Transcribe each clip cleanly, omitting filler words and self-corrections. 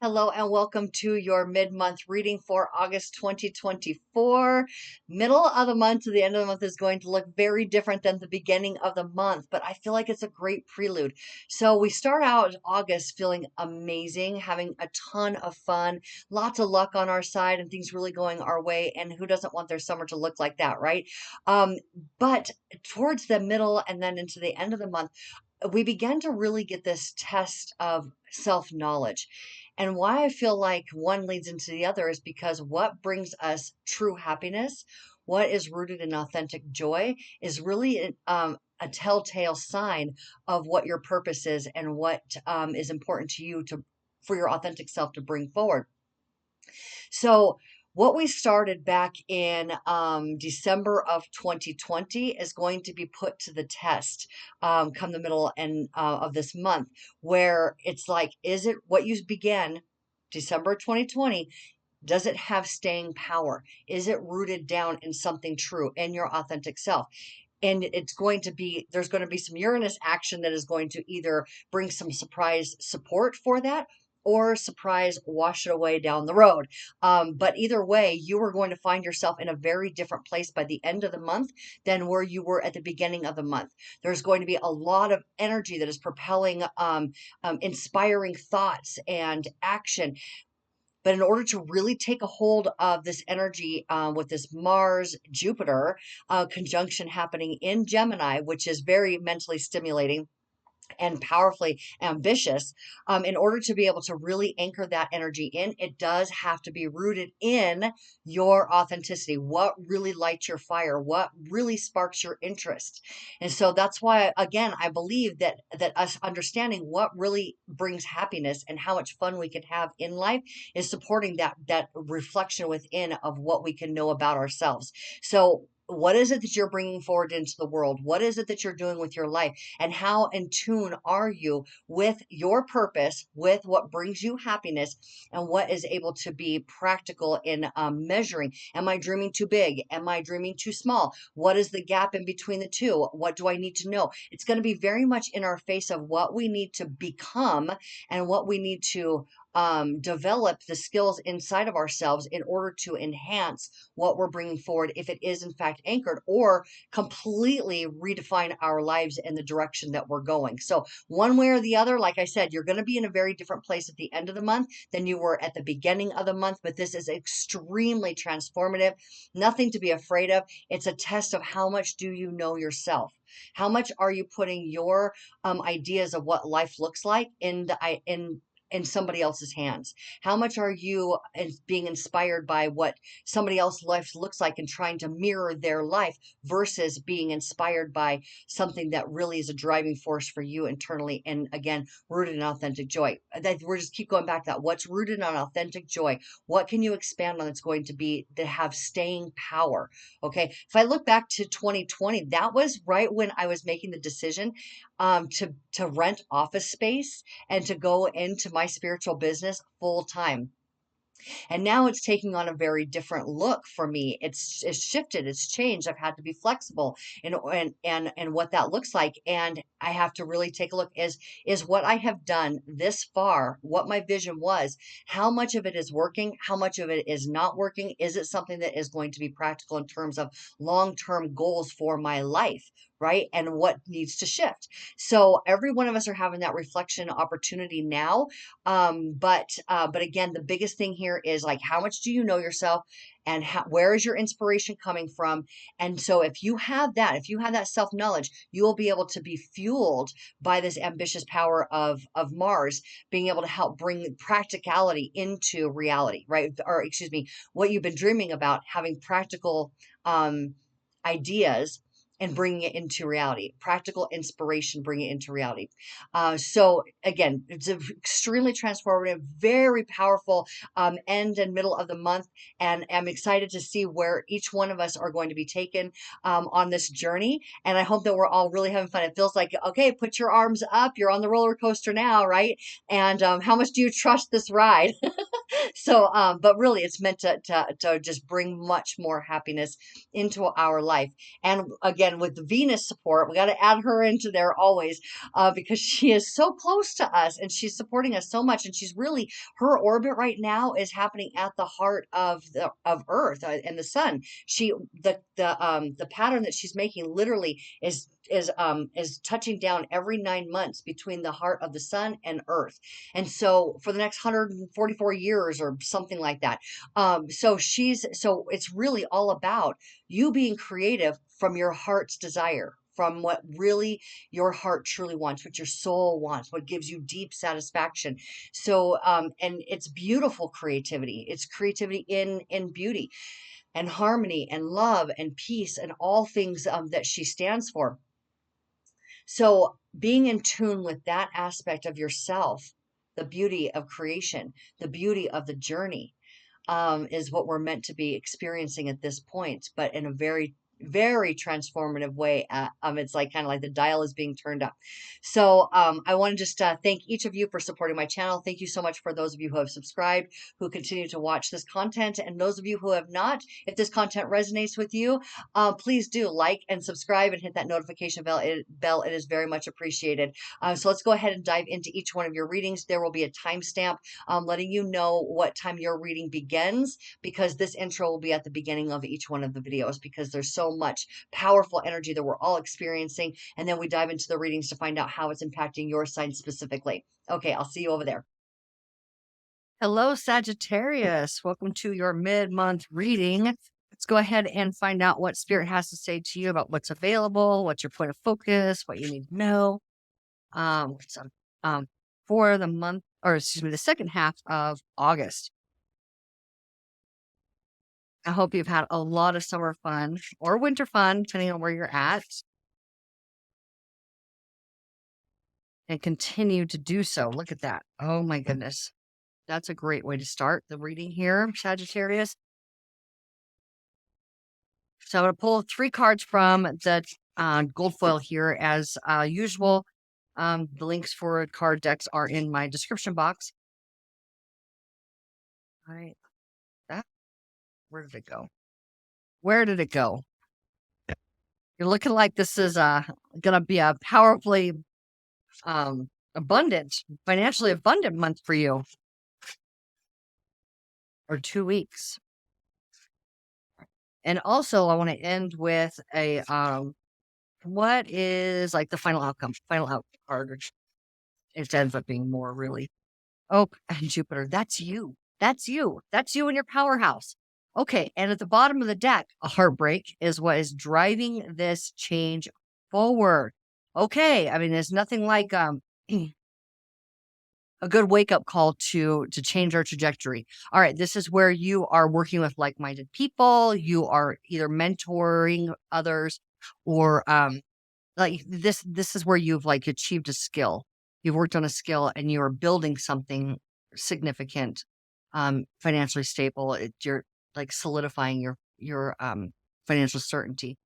Hello and welcome to your mid-month reading for August 2024. Middle of the month to the end of the month is going to look very different than the beginning of the month, but I feel like it's a great prelude. So we start out August feeling amazing, having a ton of fun, lots of luck on our side and things really going our way. And who doesn't want their summer to look like that, right? Um, but towards the middle and then into the end of the month, we began to really get this test of self-knowledge. And why I feel like one leads into the other is because what brings us true happiness, what is rooted in authentic joy, is really a telltale sign of what your purpose is and what is important to you to for your authentic self to bring forward. So what we started back in December of 2020 is going to be put to the test come the middle and of this month, where it's like, is it what you began December 2020? Does it have staying power? Is it rooted down in something true in your authentic self? And there's going to be some Uranus action that is going to either bring some surprise support for that or surprise wash it away down the road. But either way, you are going to find yourself in a very different place by the end of the month than where you were at the beginning of the month. There's going to be a lot of energy that is propelling inspiring thoughts and action. But in order to really take a hold of this energy with this Mars Jupiter conjunction happening in Gemini, which is very mentally stimulating and powerfully ambitious, in order to be able to really anchor that energy in, it does have to be rooted in your authenticity. What really lights your fire? What really sparks your interest? And so that's why, again, I believe that us understanding what really brings happiness and how much fun we can have in life is supporting that reflection within of what we can know about ourselves. So what is it that you're bringing forward into the world? What is it that you're doing with your life? And how in tune are you with your purpose, with what brings you happiness, and what is able to be practical in measuring? Am I dreaming too big? Am I dreaming too small? What is the gap in between the two? What do I need to know? It's going to be very much in our face of what we need to become and what we need to develop the skills inside of ourselves in order to enhance what we're bringing forward, if it is in fact anchored, or completely redefine our lives in the direction that we're going. So one way or the other, like I said, you're going to be in a very different place at the end of the month than you were at the beginning of the month, but this is extremely transformative, nothing to be afraid of. It's a test of how much do you know yourself. How much are you putting your ideas of what life looks like in somebody else's hands? How much are you being inspired by what somebody else's life looks like and trying to mirror their life versus being inspired by something that really is a driving force for you internally, and again, rooted in authentic joy? We're just keep going back to that. What's rooted in authentic joy? What can you expand on that's going to be that have staying power? Okay, if I look back to 2020, that was right when I was making the decision to rent office space and to go into my spiritual business full time. And now it's taking on a very different look for me. It's shifted, it's changed. I've had to be flexible and what that looks like. And I have to really take a look, is what I have done this far, what my vision was, how much of it is working, how much of it is not working? Is it something that is going to be practical in terms of long-term goals for my life? Right? And what needs to shift. So every one of us are having that reflection opportunity now. But again, the biggest thing here is like, how much do you know yourself, and where is your inspiration coming from? And so if you have that self knowledge, you will be able to be fueled by this ambitious power of Mars, being able to help bring practicality into reality, right? Or excuse me, what you've been dreaming about, having practical ideas and bringing it into reality, practical inspiration, bringing it into reality. So again, it's extremely transformative, very powerful end and middle of the month. And I'm excited to see where each one of us are going to be taken on this journey. And I hope that we're all really having fun. It feels like, okay, put your arms up. You're on the roller coaster now, right? And how much do you trust this ride? So, but really, it's meant to just bring much more happiness into our life. And again, with the Venus support, we got to add her into there always, because she is so close to us and she's supporting us so much. And she's really, her orbit right now is happening at the heart of the of Earth, and the sun. She the pattern that she's making literally is touching down every 9 months between the heart of the sun and Earth. And so for the next 144 years or something like that. So it's really all about you being creative from your heart's desire, from what really your heart truly wants, what your soul wants, what gives you deep satisfaction. So, and it's beautiful creativity. It's creativity in beauty and harmony and love and peace and all things that she stands for. So being in tune with that aspect of yourself, the beauty of creation, the beauty of the journey, is what we're meant to be experiencing at this point, but in a very, very transformative way. It's like kind of like the dial is being turned up. So I want to just thank each of you for supporting my channel. Thank you so much for those of you who have subscribed, who continue to watch this content, and those of you who have not. If this content resonates with you, please do like and subscribe and hit that notification bell. It is very much appreciated. So let's go ahead and dive into each one of your readings. There will be a timestamp letting you know what time your reading begins, because this intro will be at the beginning of each one of the videos, because there's so much powerful energy that we're all experiencing. And then we dive into the readings to find out how it's impacting your sign specifically. Okay, I'll see you over there. Hello, Sagittarius. Welcome to your mid-month reading. Let's go ahead and find out what Spirit has to say to you about what's available, what's your point of focus, what you need to know. So, for the month, or excuse me, the second half of August. I hope you've had a lot of summer fun or winter fun, depending on where you're at, and continue to do so. Look at that. Oh my goodness. That's a great way to start the reading here, Sagittarius. So I'm going to pull 3 cards from the gold foil here as usual. The links for card decks are in my description box. All right. Where did it go? Where did it go? You're looking like this is gonna be a powerfully abundant, financially abundant month for you, or 2 weeks. And also I want to end with a what is like the final outcome, final out card, which it ends up being more really. Oh, and Jupiter, that's you. That's you. That's you in your powerhouse. Okay, and at the bottom of the deck, a heartbreak is what is driving this change forward. Okay, I mean, there's nothing like a good wake up call to change our trajectory. All right, this is where you are working with like-minded people. You are either mentoring others, or like this is where you've like achieved a skill. You've worked on a skill and you are building something significant, financially stable. You're like solidifying your financial certainty.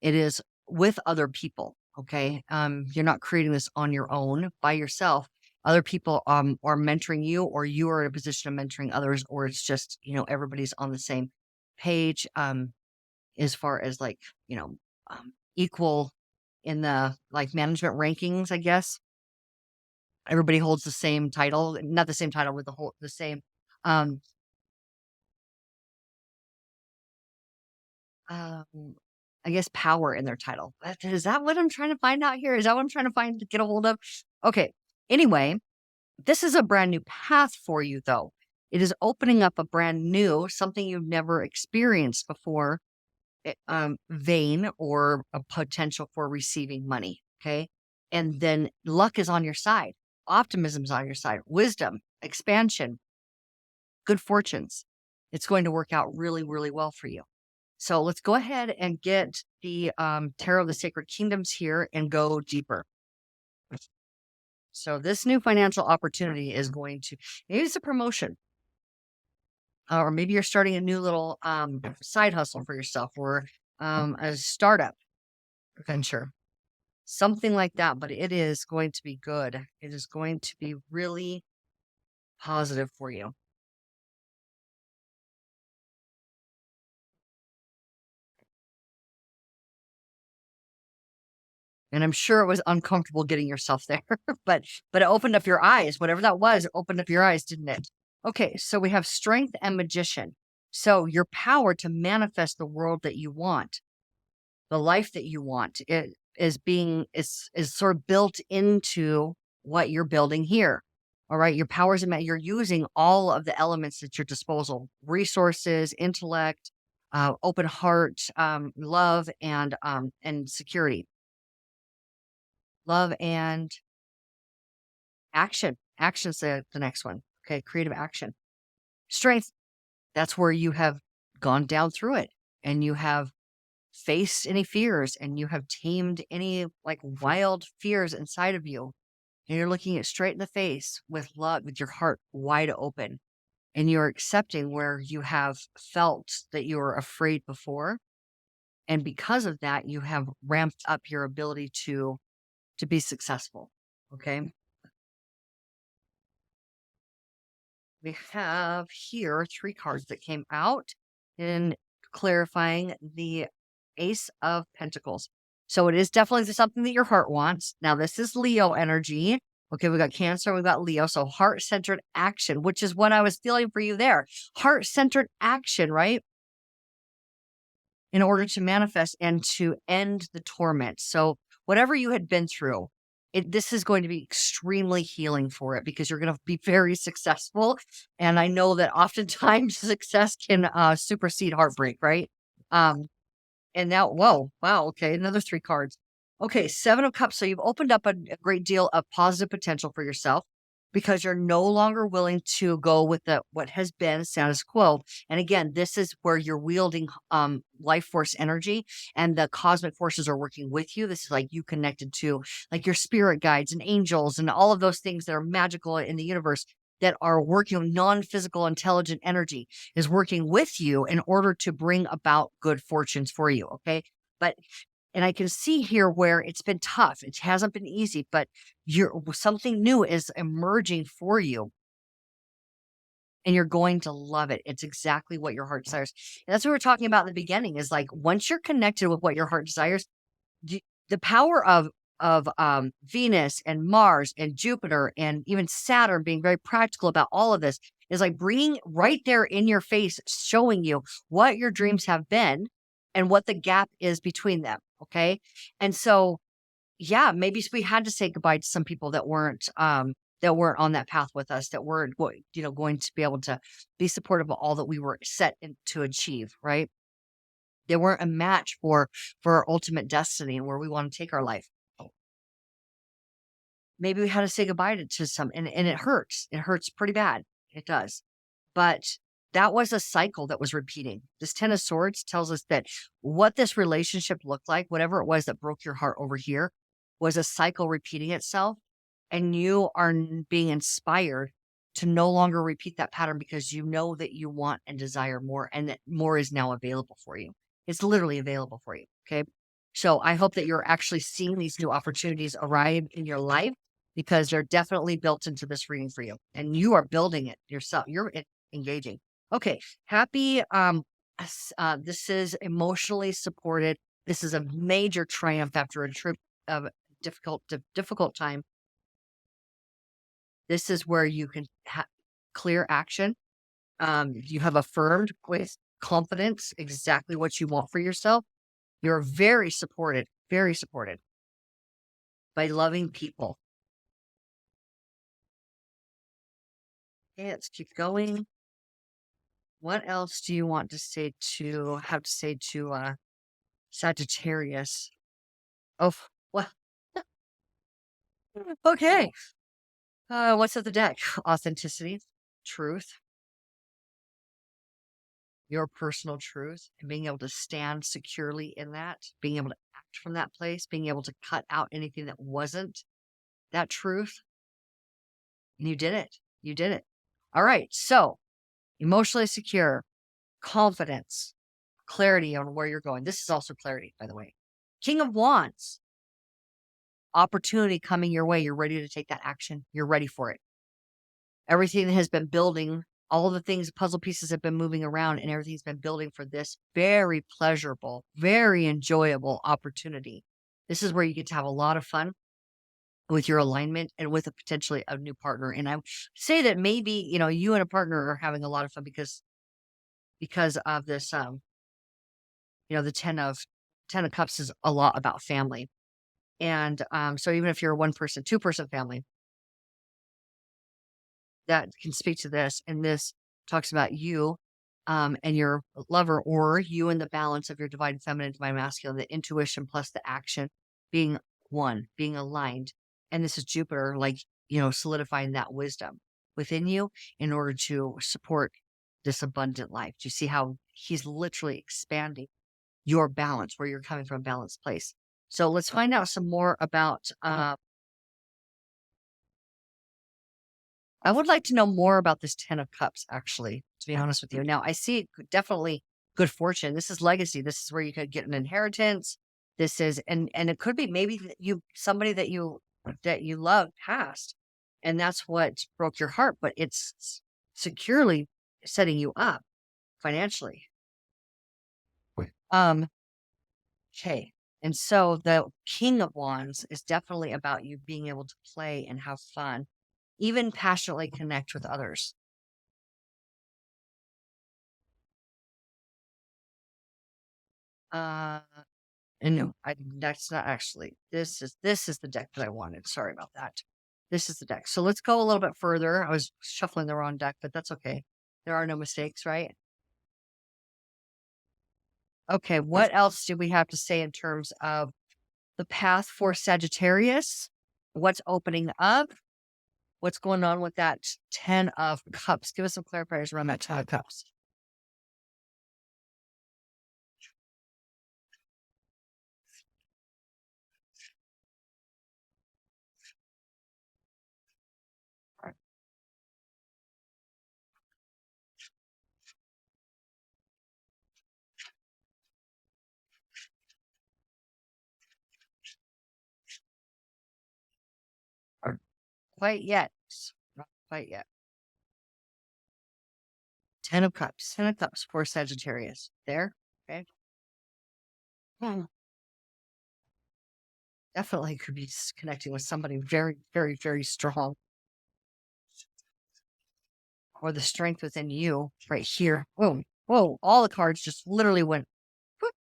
It is with other people. Okay. You're not creating this on your own by yourself. Other people are mentoring you, or you are in a position of mentoring others, or it's just, everybody's on the same page, as far as like, equal in the like management rankings, I guess. Everybody holds the same title, not the same title with the same um um I guess power in their title. Is that what I'm trying to find out here? Is that what I'm trying to find to get a hold of? Okay. Anyway, this is a brand new path for you though. It is opening up a brand new, something you've never experienced before, vein or a potential for receiving money. Okay. And then luck is on your side. Optimism is on your side. Wisdom, expansion, good fortunes. It's going to work out really, really well for you. So let's go ahead and get the Tarot of the Sacred Kingdoms here and go deeper. So this new financial opportunity is going to, maybe it's a promotion, or maybe you're starting a new little side hustle for yourself, or a startup venture, something like that. But it is going to be good. It is going to be really positive for you. And I'm sure it was uncomfortable getting yourself there, but it opened up your eyes. Whatever that was, it opened up your eyes, didn't it? Okay, so we have strength and magician. So your power to manifest the world that you want, the life that you want, it is sort of built into what you're building here. All right, your powers and you're using all of the elements at your disposal: resources, intellect, open heart, love, and security. Love and action. Action's the next one. Okay, creative action. Strength, that's where you have gone down through it and you have faced any fears and you have tamed any like wild fears inside of you. And you're looking it straight in the face with love, with your heart wide open. And you're accepting where you have felt that you were afraid before. And because of that, you have ramped up your ability to be successful. Okay. We have here 3 cards that came out in clarifying the Ace of Pentacles. So it is definitely something that your heart wants. Now, this is Leo energy. Okay, we got Cancer, we got Leo. So heart-centered action, which is what I was feeling for you there. Heart-centered action, right? In order to manifest and to end the torment. So whatever you had been through, this is going to be extremely healing for it because you're going to be very successful. And I know that oftentimes success can supersede heartbreak, right? And now, whoa, wow, okay, another 3 cards. Okay, 7 of Cups. So you've opened up a great deal of positive potential for yourself because you're no longer willing to go with what has been status quo. And again, this is where you're wielding life force energy and the cosmic forces are working with you. This is like you connected to like your spirit guides and angels and all of those things that are magical in the universe that are working non-physical intelligent energy is working with you in order to bring about good fortunes for you. Okay. And I can see here where it's been tough. It hasn't been easy, but something new is emerging for you and you're going to love it. It's exactly what your heart desires. And that's what we were talking about in the beginning is like, once you're connected with what your heart desires, the power of Venus and Mars and Jupiter and even Saturn being very practical about all of this is like bringing right there in your face, showing you what your dreams have been and what the gap is between them. Okay. And so, yeah, maybe we had to say goodbye to some people that weren't on that path with us, that weren't going to be able to be supportive of all that we were set to achieve. Right. They weren't a match for our ultimate destiny and where we want to take our life. Maybe we had to say goodbye to some, and it hurts. It hurts pretty bad. It does. But that was a cycle that was repeating. This 10 of Swords tells us that what this relationship looked like, whatever it was that broke your heart over here, was a cycle repeating itself. And you are being inspired to no longer repeat that pattern because you know that you want and desire more and that more is now available for you. It's literally available for you. Okay. So I hope that you're actually seeing these new opportunities arrive in your life because they're definitely built into this reading for you and you are building it yourself. You're engaging. Okay. Happy. This is emotionally supported. This is a major triumph after a trip of difficult time. This is where you can have clear action. You have affirmed with confidence exactly what you want for yourself. You're very supported by loving people. Okay, let's keep going. What else do you want to say to Sagittarius? Oh, well, okay. What's at the deck? Authenticity, truth, your personal truth, and being able to stand securely in that, being able to act from that place, being able to cut out anything that wasn't that truth. And you did it. You did it. All right. So emotionally secure, confidence, clarity on where you're going. This is also clarity, by the way. King of Wands, opportunity coming your way. You're ready to take that action. You're ready for it. Everything that has been building, all the things, puzzle pieces have been moving around and everything's been building for this very pleasurable, very enjoyable opportunity. This is where you get to have a lot of fun with your alignment and with a potentially a new partner. And I would say that maybe, you and a partner are having a lot of fun because of this, the 10 of cups is a lot about family. And so even if you're a one person, two-person family, that can speak to this. And this talks about you and your lover, or you and the balance of your divine feminine, divine masculine, the intuition plus the action being one, being aligned. And this is Jupiter, like, solidifying that wisdom within you in order to support this abundant life. Do you see how he's literally expanding your balance, where you're coming from a balanced place? So let's find out some more about I would like to know more about this 10 of cups, actually, to be honest with you. Now, I see definitely good fortune. This is legacy. This is where you could get an inheritance. This is, and it could be maybe that somebody that you love passed, and that's what broke your heart, but it's securely setting you up financially. Wait. Okay. And so the King of Wands is definitely about you being able to play and have fun, even passionately connect with others. Uh, and no, that's not actually. This is the deck that I wanted. Sorry about that. This is the deck. So let's go a little bit further. I was shuffling the wrong deck, but that's okay. There are no mistakes, right? Okay, what else do we have to say in terms of the path for Sagittarius? What's opening up? What's going on with that 10 of cups? Give us some clarifiers around that 10 of cups. Or quite yet. Not quite yet. 10 of cups. 10 of cups for Sagittarius. There. Okay. Definitely could be connecting with somebody very, very, very strong. Or the strength within you right here. Boom. Whoa. All the cards just literally went. Whoop.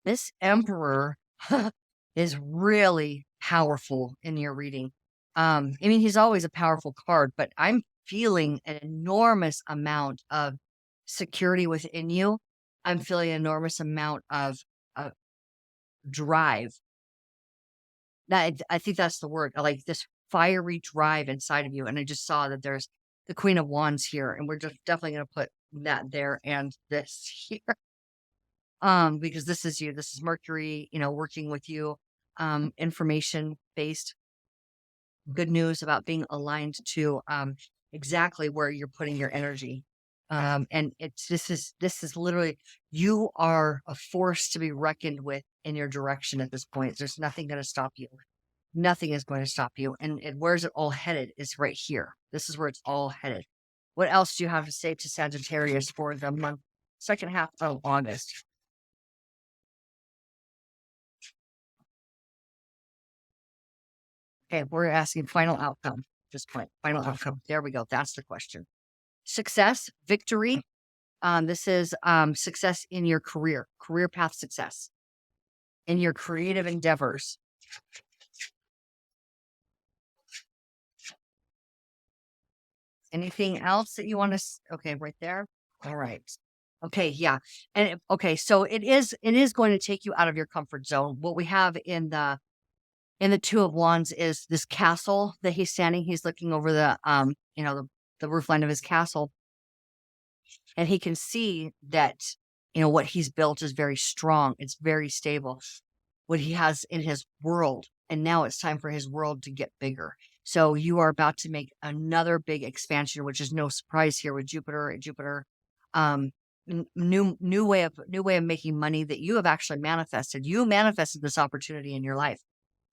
This Emperor is really powerful in your reading. I mean, he's always a powerful card, but I'm feeling an enormous amount of security within you. I'm feeling an enormous amount of drive. I think that's the word. Like this fiery drive inside of you. And I just saw that there's the Queen of Wands here, and we're just definitely going to put that there and this here. Because this is you. This is Mercury, working with you. Information based, good news about being aligned to exactly where you're putting your energy. And this is literally, you are a force to be reckoned with in your direction at this point. There's nothing going to stop you. Nothing is going to stop you. And where's it all headed is right here. This is where it's all headed. What else do you have to say to Sagittarius for the month, second half of August? Okay, we're asking final outcome at this point. Final outcome. There we go. That's the question. Success, victory. This is success in your career path success, in your creative endeavors. Anything else that you want to? Okay, right there. All right. Okay, yeah. And okay, so it is going to take you out of your comfort zone. What we have in the Two of Wands is this castle that he's standing. He's looking over the roof line of his castle, and he can see that what he's built is very strong. It's very stable. What he has in his world, and now it's time for his world to get bigger. So you are about to make another big expansion, which is no surprise here with Jupiter, um, new way of making money that you have actually manifested. You manifested this opportunity in your life.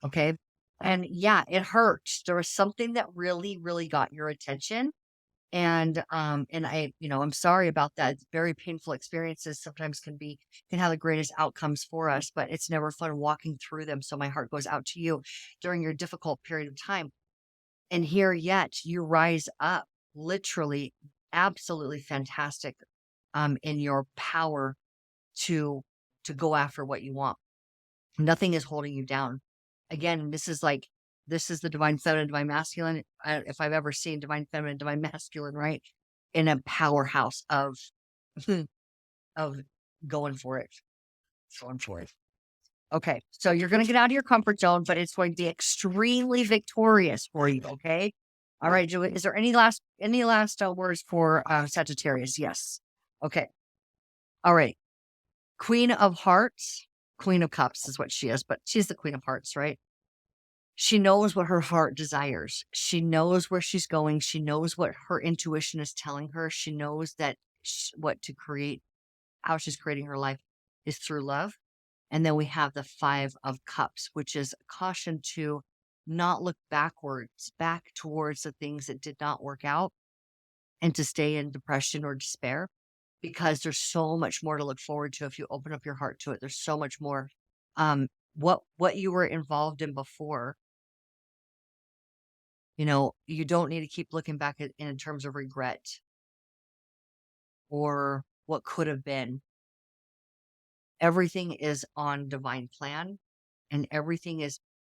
Okay. And yeah, it hurts. There was something that really, really got your attention. And I, I'm sorry about that. Very painful experiences sometimes can have the greatest outcomes for us, but it's never fun walking through them. So my heart goes out to you during your difficult period of time. And here yet you rise up, literally absolutely fantastic in your power to go after what you want. Nothing is holding you down. Again, this is the divine feminine, divine masculine. If I've ever seen divine feminine, divine masculine, right? In a powerhouse of of going for it. Going for it. Okay. So you're gonna get out of your comfort zone, but it's going to be extremely victorious for you. Okay. All right, Julie. Is there any last words for Sagittarius? Yes. Okay. All right. Queen of Hearts, Queen of Cups is what she is, but she's the Queen of Hearts, right? She knows what her heart desires. She knows where she's going. She knows what her intuition is telling her. She knows that what to create, how she's creating her life is through love. And then we have the Five of Cups, which is a caution to not look back towards the things that did not work out and to stay in depression or despair, because there's so much more to look forward to if you open up your heart to it. There's so much more. Um, what you were involved in before, you don't need to keep looking back in terms of regret or what could have been. Everything is on divine plan, and everything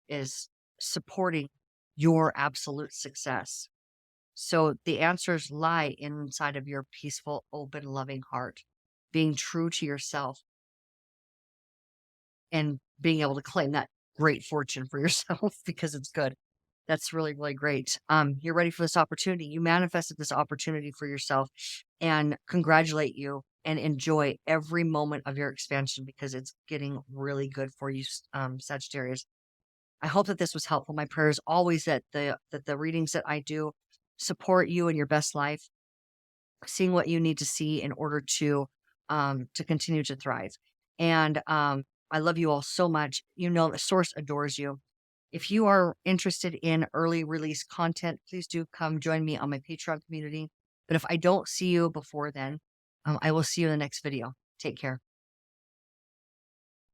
is supporting your absolute success. So the answers lie inside of your peaceful, open, loving heart, being true to yourself and being able to claim that great fortune for yourself because it's good. That's really, really great. You're ready for this opportunity. You manifested this opportunity for yourself, and congratulate you and enjoy every moment of your expansion because it's getting really good for you, Sagittarius. I hope that this was helpful. My prayer is always that the readings that I do support you in your best life, seeing what you need to see in order to continue to thrive. And I love you all so much. The source adores you. If you are interested in early release content, please do come join me on my Patreon community. But if I don't see you before then, I will see you in the next video. Take care.